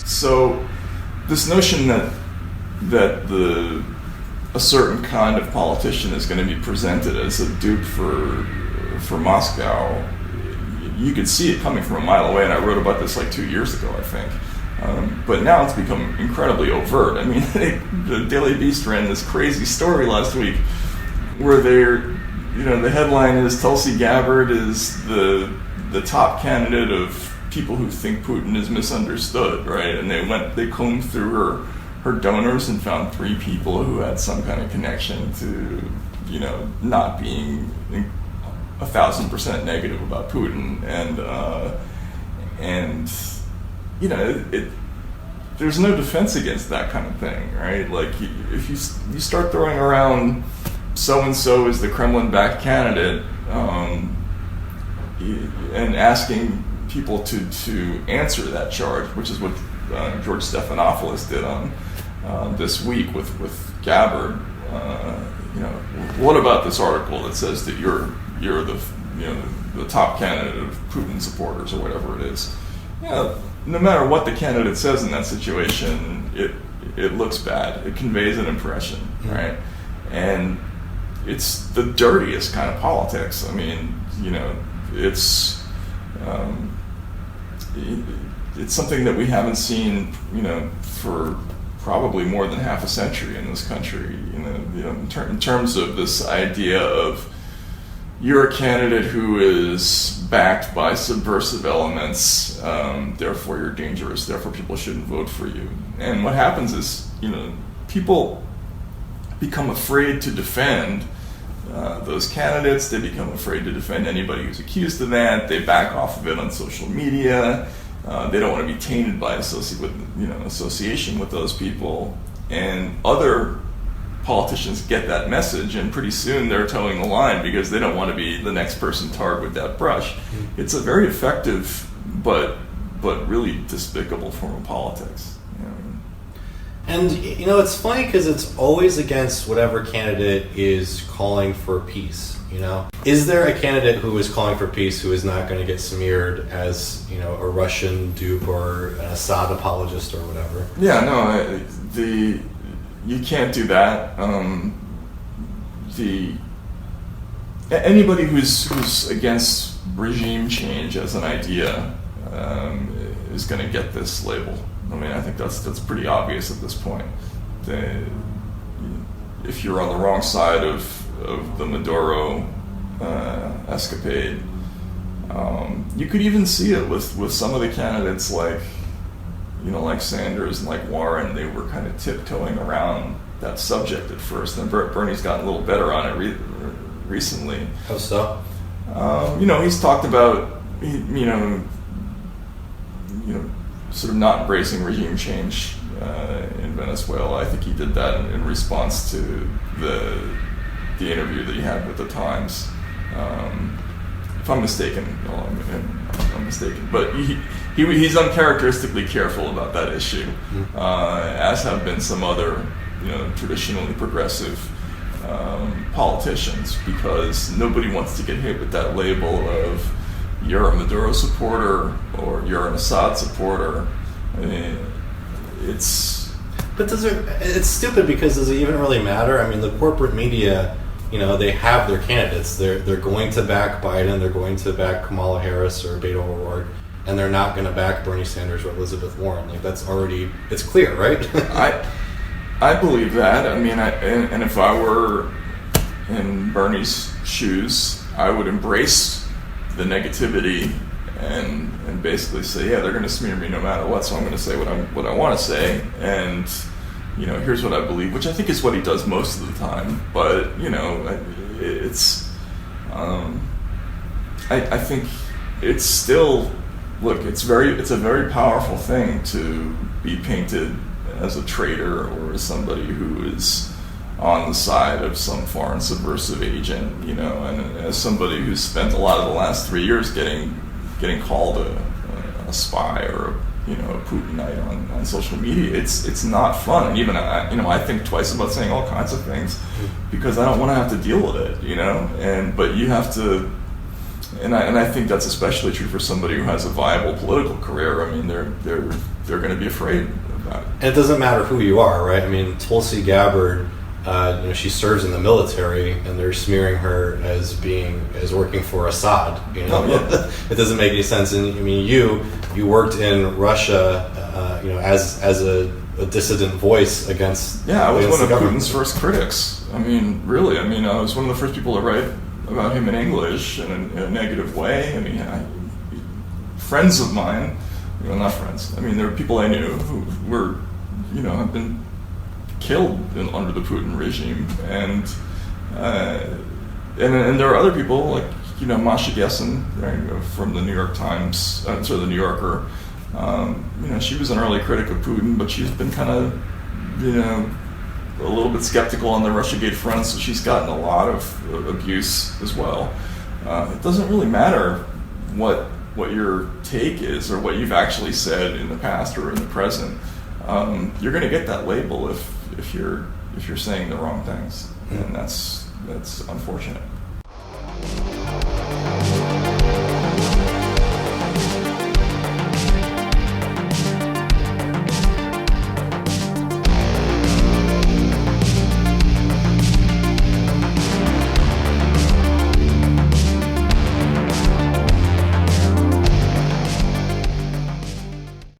So this notion that a certain kind of politician is going to be presented as a dupe for Moscow, you could see it coming from a mile away, and I wrote about this like 2 years ago, I think. But now it's become incredibly overt. I mean, the Daily Beast ran this crazy story last week where the headline is Tulsi Gabbard is the top candidate of people who think Putin is misunderstood, right? And they combed through her donors and found 3 people who had some kind of connection to, not being 1,000% negative about Putin, and there's no defense against that kind of thing, right? Like if you start throwing around so and so is the Kremlin-backed candidate, and asking people to answer that charge, which is what George Stephanopoulos did on this week with Gabbard. What about this article that says that you're the top candidate of Putin supporters or whatever it is? No matter what the candidate says in that situation, it looks bad. It conveys an impression, right? And it's the dirtiest kind of politics. I mean, it's something that we haven't seen, for probably more than half a century in this country. In terms of this idea of you're a candidate who is backed by subversive elements, therefore you're dangerous, therefore people shouldn't vote for you. And what happens is, people become afraid to defend those candidates. They become afraid to defend anybody who's accused of that. They back off of it on social media. They don't want to be tainted by association with those people. And other politicians get that message, and pretty soon they're towing the line because they don't want to be the next person tarred with that brush. It's a very effective but really despicable form of politics. And it's funny because it's always against whatever candidate is calling for peace. Is there a candidate who is calling for peace who is not going to get smeared as a Russian dupe or an Assad apologist or whatever? Yeah, no, you can't do that. Anybody who's against regime change as an idea is going to get this label. I mean, I think that's pretty obvious at this point. If you're on the wrong side of the Maduro escapade, you could even see it with some of the candidates like Sanders and like Warren. They were kind of tiptoeing around that subject at first, and Bernie's gotten a little better on it recently. How so? He's talked about sort of not embracing regime change in Venezuela. I think he did that in response to the interview that he had with the Times. If I'm mistaken, I'm mistaken. But he's uncharacteristically careful about that issue, as have been some other traditionally progressive politicians, because nobody wants to get hit with that label of you're a Maduro supporter or you're an Assad supporter. I mean, it's stupid because does it even really matter? I mean, the corporate media, they have their candidates. They're going to back Biden, they're going to back Kamala Harris or Beto O'Rourke, and they're not going to back Bernie Sanders or Elizabeth Warren. Like, it's clear, right? I believe that. I mean, and if I were in Bernie's shoes, I would embrace the negativity and basically say, yeah, they're going to smear me no matter what, so I'm going to say what I want to say, and here's what I believe, which I think is what he does most of the time. But it's I think it's still, it's a very powerful thing to be painted as a traitor or as somebody who is on the side of some foreign subversive agent, and as somebody who's spent a lot of the last 3 years getting called a spy or a Putinite on social media, it's not fun. And even I think twice about saying all kinds of things because I don't want to have to deal with it, but you have to, and I think that's especially true for somebody who has a viable political career. I mean, they're going to be afraid of that. And it doesn't matter who you are, right? I mean, Tulsi Gabbard, she serves in the military, and they're smearing her as working for Assad. Oh, yeah. It doesn't make any sense. And I mean, you worked in Russia, as a dissident voice against. Yeah, I was one of government. Putin's first critics. I mean, really. I mean, I was one of the first people to write about him in English in a negative way. I mean, friends of mine, not friends. I mean, there were people I knew who were, have been killed under the Putin regime, and there are other people like Masha Gessen, right, from the New York Times, the New Yorker. She was an early critic of Putin, but she's been kind of a little bit skeptical on the Russiagate front, so she's gotten a lot of abuse as well. It doesn't really matter what your take is or what you've actually said in the past or in the present. You're going to get that label if you're saying the wrong things, and that's unfortunate.